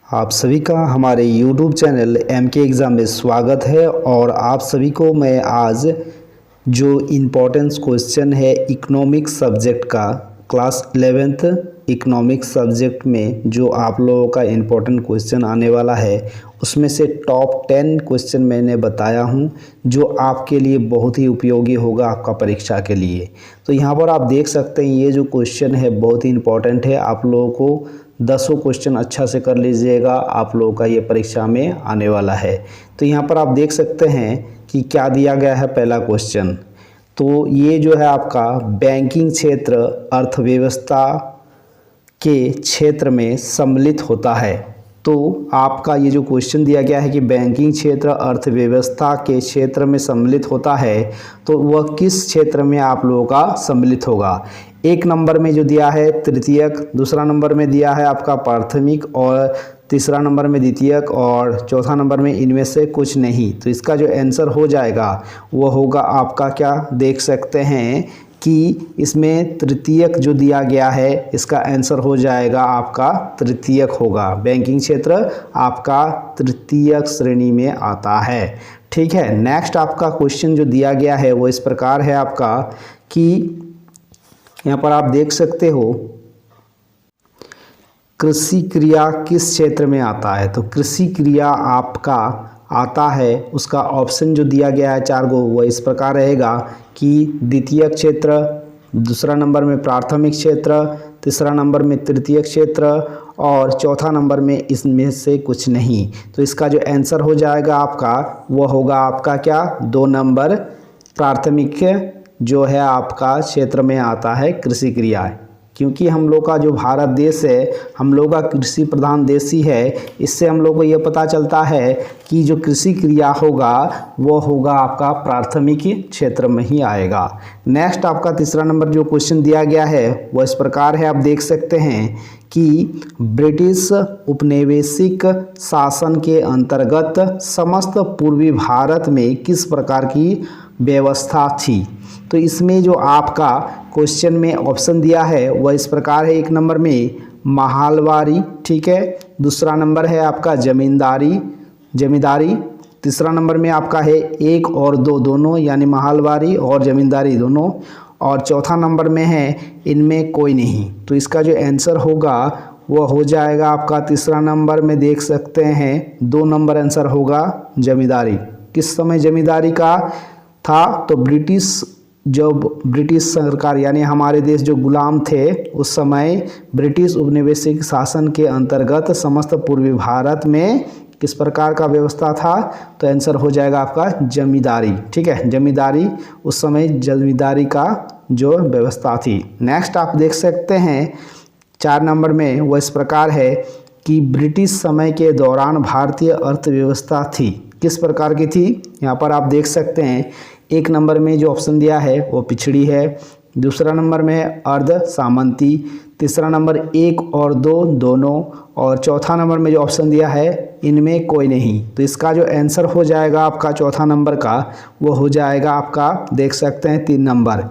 आप सभी का हमारे YouTube चैनल MK एग्ज़ाम में स्वागत है। और आप सभी को मैं आज जो इम्पोर्टेंस क्वेश्चन है इकोनॉमिक्स सब्जेक्ट का, क्लास 11th इकोनॉमिक्स सब्जेक्ट में जो आप लोगों का इम्पोर्टेंट क्वेश्चन आने वाला है, उसमें से टॉप 10 क्वेश्चन मैंने बताया हूं जो आपके लिए बहुत ही उपयोगी होगा आपका परीक्षा के लिए। तो यहाँ पर आप देख सकते हैं ये जो क्वेश्चन है बहुत ही इम्पोर्टेंट है। आप लोगों को 10 क्वेश्चन अच्छा से कर लीजिएगा, आप लोगों का ये परीक्षा में आने वाला है। तो यहाँ पर आप देख सकते हैं कि क्या दिया गया है। पहला क्वेश्चन तो ये जो है आपका बैंकिंग क्षेत्र अर्थव्यवस्था के क्षेत्र में सम्मिलित होता है। तो आपका ये जो क्वेश्चन दिया गया है कि बैंकिंग क्षेत्र अर्थव्यवस्था के क्षेत्र में सम्मिलित होता है, तो वह किस क्षेत्र में आप लोगों का सम्मिलित होगा। एक नंबर में जो दिया है तृतीयक, दूसरा नंबर में दिया है आपका प्राथमिक, और तीसरा नंबर में द्वितीयक, और चौथा नंबर में इनमें से कुछ नहीं। तो इसका जो आंसर हो जाएगा वो होगा आपका, क्या देख सकते हैं कि इसमें तृतीयक जो दिया गया है इसका आंसर हो जाएगा आपका तृतीयक होगा। बैंकिंग क्षेत्र आपका तृतीयक श्रेणी में आता है। ठीक है, नेक्स्ट आपका क्वेश्चन जो दिया गया है वो इस प्रकार है आपका कि यहाँ पर आप देख सकते हो कृषि क्रिया किस क्षेत्र में आता है। तो कृषि क्रिया आपका आता है, उसका ऑप्शन जो दिया गया है 4 गो वो इस प्रकार रहेगा कि द्वितीयक क्षेत्र, दूसरा नंबर में प्राथमिक क्षेत्र, तीसरा नंबर में तृतीयक क्षेत्र, और चौथा नंबर में इसमें से कुछ नहीं। तो इसका जो आंसर हो जाएगा आपका वो होगा आपका क्या, 2 नंबर प्राथमिक जो है आपका क्षेत्र में आता है कृषि क्रिया। क्योंकि हम लोग का जो भारत देश है, हम लोग का कृषि प्रधान देश ही है, इससे हम लोग को ये पता चलता है कि जो कृषि क्रिया होगा वो होगा आपका प्राथमिक क्षेत्र में ही आएगा। नेक्स्ट आपका तीसरा नंबर जो क्वेश्चन दिया गया है वो इस प्रकार है, आप देख सकते हैं कि ब्रिटिश उपनिवेशिक शासन के अंतर्गत समस्त पूर्वी भारत में किस प्रकार की व्यवस्था थी। तो इसमें जो आपका क्वेश्चन में ऑप्शन दिया है वह इस प्रकार है। एक नंबर में महालवारी, ठीक है, दूसरा नंबर है आपका जमींदारी, तीसरा नंबर में आपका है 1 और 2 दोनों, यानी महालवारी और जमींदारी दोनों, और चौथा नंबर में है इनमें कोई नहीं। तो इसका जो आंसर होगा वह हो जाएगा आपका तीसरा नंबर में देख सकते हैं 2 नंबर आंसर होगा जमींदारी। किस समय जमींदारी का था, तो ब्रिटिश सरकार यानी हमारे देश जो गुलाम थे उस समय ब्रिटिश उपनिवेशिक शासन के अंतर्गत समस्त पूर्वी भारत में किस प्रकार का व्यवस्था था। तो आंसर हो जाएगा आपका जमींदारी। ठीक है, जमींदारी, उस समय जमींदारी का जो व्यवस्था थी। नेक्स्ट आप देख सकते हैं 4 नंबर में वो इस प्रकार है कि ब्रिटिश समय के दौरान भारतीय अर्थव्यवस्था थी, किस प्रकार की थी। यहाँ पर आप देख सकते हैं 1 नंबर में जो ऑप्शन दिया है वो पिछड़ी है, दूसरा नंबर में अर्ध सामंती, तीसरा नंबर 1 और 2 दोनों, और चौथा नंबर में जो ऑप्शन दिया है इनमें कोई नहीं। तो इसका जो आंसर हो जाएगा आपका चौथा नंबर का वो हो जाएगा आपका देख सकते हैं 3 नंबर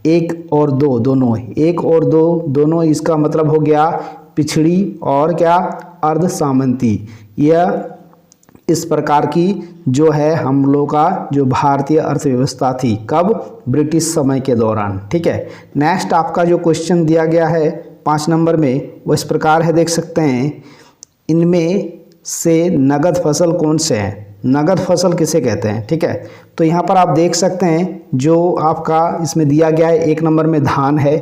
1 और 2 दोनों। 1 और 2 दोनों इसका मतलब हो गया पिछड़ी और क्या, अर्ध सामंती। यह इस प्रकार की जो है हम लोग का जो भारतीय अर्थव्यवस्था थी, कब, ब्रिटिश समय के दौरान। ठीक है, नेक्स्ट आपका जो क्वेश्चन दिया गया है 5 नंबर में वो इस प्रकार है, देख सकते हैं इनमें से नगद फसल कौन से हैं, नगद फसल किसे कहते हैं। ठीक है, तो यहाँ पर आप देख सकते हैं जो आपका इसमें दिया गया है 1 नंबर में धान है,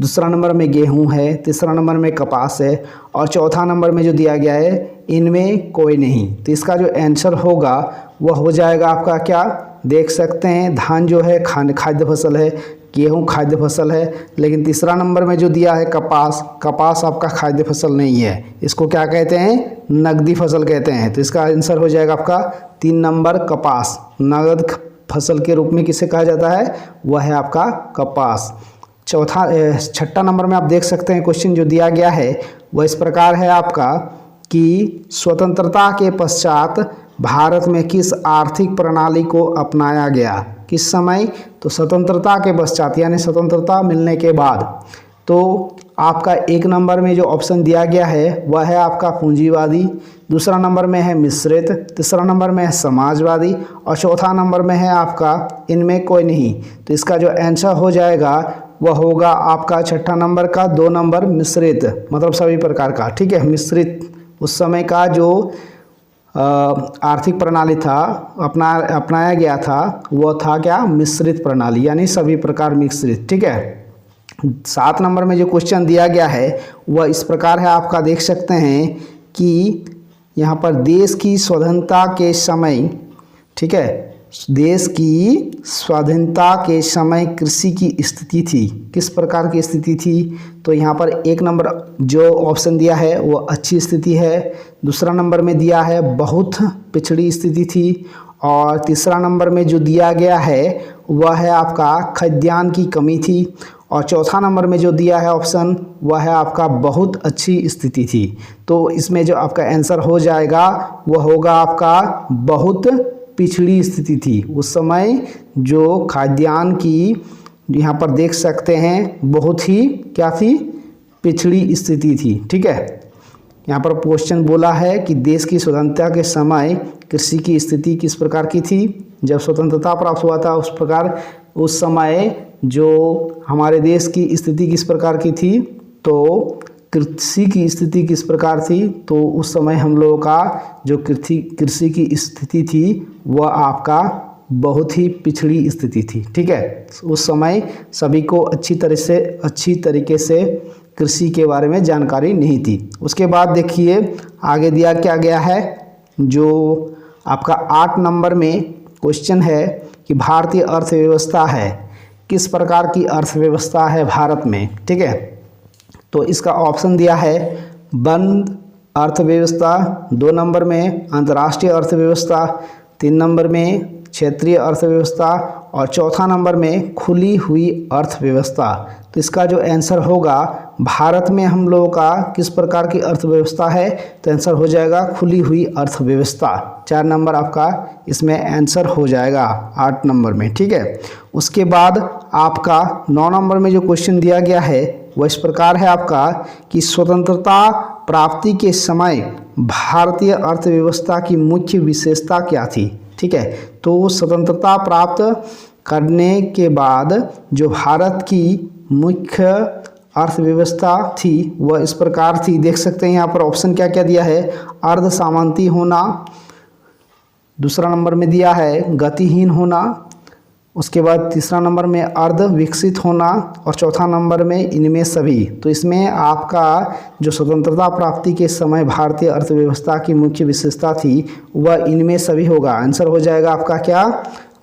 दूसरा नंबर में गेहूं है, तीसरा नंबर में कपास है, और चौथा नंबर में जो दिया गया है इनमें कोई नहीं। तो इसका जो आंसर होगा वह हो जाएगा आपका क्या, देख सकते हैं धान जो है खाद्य फसल है, गेहूं खाद्य फसल है, लेकिन तीसरा नंबर में जो दिया है कपास आपका खाद्य फसल नहीं है, इसको क्या कहते हैं, नगदी फसल कहते हैं। तो इसका आंसर हो जाएगा आपका 3 नंबर कपास। नगद फसल के रूप में किसे कहा जाता है, वह है आपका कपास। छठा नंबर में आप देख सकते हैं क्वेश्चन जो दिया गया है वह इस प्रकार है आपका कि स्वतंत्रता के पश्चात भारत में किस आर्थिक प्रणाली को अपनाया गया, किस समय, तो स्वतंत्रता के पश्चात यानी स्वतंत्रता मिलने के बाद। तो आपका 1 नंबर में जो ऑप्शन दिया गया है वह है आपका पूंजीवादी, दूसरा नंबर में है मिश्रित, तीसरा नंबर में है समाजवादी और चौथा नंबर में है आपका इनमें कोई नहीं। तो इसका जो आंसर हो जाएगा वह होगा आपका छठा नंबर का 2 नंबर मिश्रित, मतलब सभी प्रकार का। ठीक है, मिश्रित उस समय का जो आर्थिक प्रणाली था अपनाया गया था वह था क्या, मिश्रित प्रणाली, यानी सभी प्रकार मिश्रित। ठीक है, 7 नंबर में जो क्वेश्चन दिया गया है वह इस प्रकार है, आपका देख सकते हैं कि यहाँ पर देश की स्वतंत्रता के समय, ठीक है, देश की स्वाधीनता के समय कृषि की स्थिति थी, किस प्रकार की स्थिति थी। तो यहाँ पर 1 नंबर जो ऑप्शन दिया है वो अच्छी स्थिति है, दूसरा नंबर में दिया है बहुत पिछड़ी स्थिति थी और तीसरा नंबर में जो दिया गया है वह है आपका खाद्यान्न की कमी थी और चौथा नंबर में जो दिया है ऑप्शन वह है आपका बहुत अच्छी स्थिति थी। तो इसमें जो आपका आंसर हो जाएगा वह होगा आपका बहुत पिछड़ी स्थिति थी। उस समय जो खाद्यान्न की यहाँ पर देख सकते हैं बहुत ही क्या थी, पिछड़ी स्थिति थी। ठीक है, यहाँ पर क्वेश्चन बोला है कि देश की स्वतंत्रता के समय कृषि की स्थिति किस प्रकार की थी। जब स्वतंत्रता प्राप्त हुआ था उस समय जो हमारे देश की स्थिति किस प्रकार की थी, तो कृषि की स्थिति किस प्रकार थी। तो उस समय हम लोगों का जो कृषि की स्थिति थी वह आपका बहुत ही पिछड़ी स्थिति थी। ठीक है, उस समय सभी को अच्छी तरीके से कृषि के बारे में जानकारी नहीं थी। उसके बाद देखिए आगे दिया क्या गया है, जो आपका 8 नंबर में क्वेश्चन है कि भारतीय अर्थव्यवस्था है, किस प्रकार की अर्थव्यवस्था है भारत में। ठीक है, तो इसका ऑप्शन दिया है बंद अर्थव्यवस्था, 2 नंबर में अंतर्राष्ट्रीय अर्थव्यवस्था, 3 नंबर में क्षेत्रीय अर्थव्यवस्था और चौथा नंबर में खुली हुई अर्थव्यवस्था। तो इसका जो आंसर होगा भारत में हम लोगों का किस प्रकार की अर्थव्यवस्था है, तो आंसर हो जाएगा खुली हुई अर्थव्यवस्था। 4 नंबर आपका इसमें आंसर हो जाएगा 8 नंबर में। ठीक है, उसके बाद आपका 9 नंबर में जो क्वेश्चन दिया गया है वह इस प्रकार है आपका कि स्वतंत्रता प्राप्ति के समय भारतीय अर्थव्यवस्था की मुख्य विशेषता क्या थी। ठीक है, तो स्वतंत्रता प्राप्त करने के बाद जो भारत की मुख्य अर्थव्यवस्था थी वह इस प्रकार थी, देख सकते हैं यहाँ पर ऑप्शन क्या क्या दिया है, अर्ध सामंती होना, दूसरा नंबर में दिया है गतिहीन होना, उसके बाद तीसरा नंबर में अर्ध विकसित होना और चौथा नंबर में इनमें सभी। तो इसमें आपका जो स्वतंत्रता प्राप्ति के समय भारतीय अर्थव्यवस्था की मुख्य विशेषता थी वह इनमें सभी होगा। आंसर हो जाएगा आपका क्या,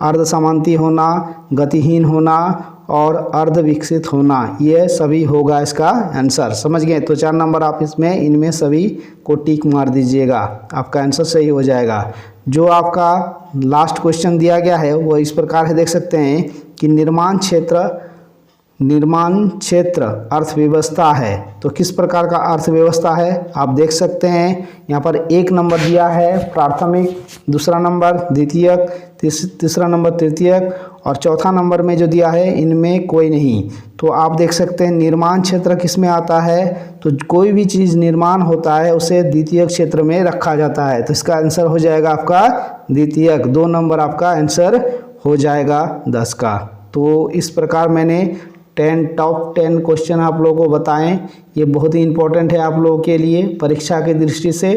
अर्ध सामंती होना, गतिहीन होना और अर्ध विकसित होना, ये सभी होगा इसका आंसर। समझ गए, तो 4 नंबर आप इसमें इनमें सभी को टिक मार दीजिएगा, आपका आंसर सही हो जाएगा। जो आपका लास्ट क्वेश्चन दिया गया है वो इस प्रकार है, देख सकते हैं कि निर्माण क्षेत्र अर्थव्यवस्था है, तो किस प्रकार का अर्थव्यवस्था है आप देख सकते हैं। यहाँ पर 1 नंबर दिया है प्राथमिक, दूसरा नंबर द्वितीयक, तीसरा नंबर तृतीयक और चौथा नंबर में जो दिया है इनमें कोई नहीं। तो आप देख सकते हैं निर्माण क्षेत्र किस में आता है, तो कोई भी चीज़ निर्माण होता है उसे द्वितीयक क्षेत्र में रखा जाता है। तो इसका आंसर हो जाएगा आपका द्वितीयक, 2 नंबर आपका आंसर हो जाएगा 10 का। तो इस प्रकार मैंने टॉप 10 क्वेश्चन आप लोगों को बताएं, ये बहुत ही इंपॉर्टेंट है आप लोगों के लिए परीक्षा की दृष्टि से।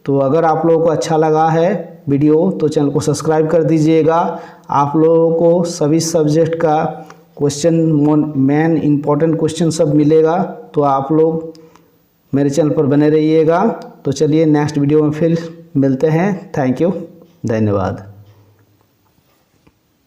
तो अगर आप लोगों को अच्छा लगा है वीडियो तो चैनल को सब्सक्राइब कर दीजिएगा। आप लोगों को सभी सब्जेक्ट का क्वेश्चन मेन इंपॉर्टेंट क्वेश्चन सब मिलेगा, तो आप लोग मेरे चैनल पर बने रहिएगा। तो चलिए नेक्स्ट वीडियो में फिर मिलते हैं। थैंक यू, धन्यवाद।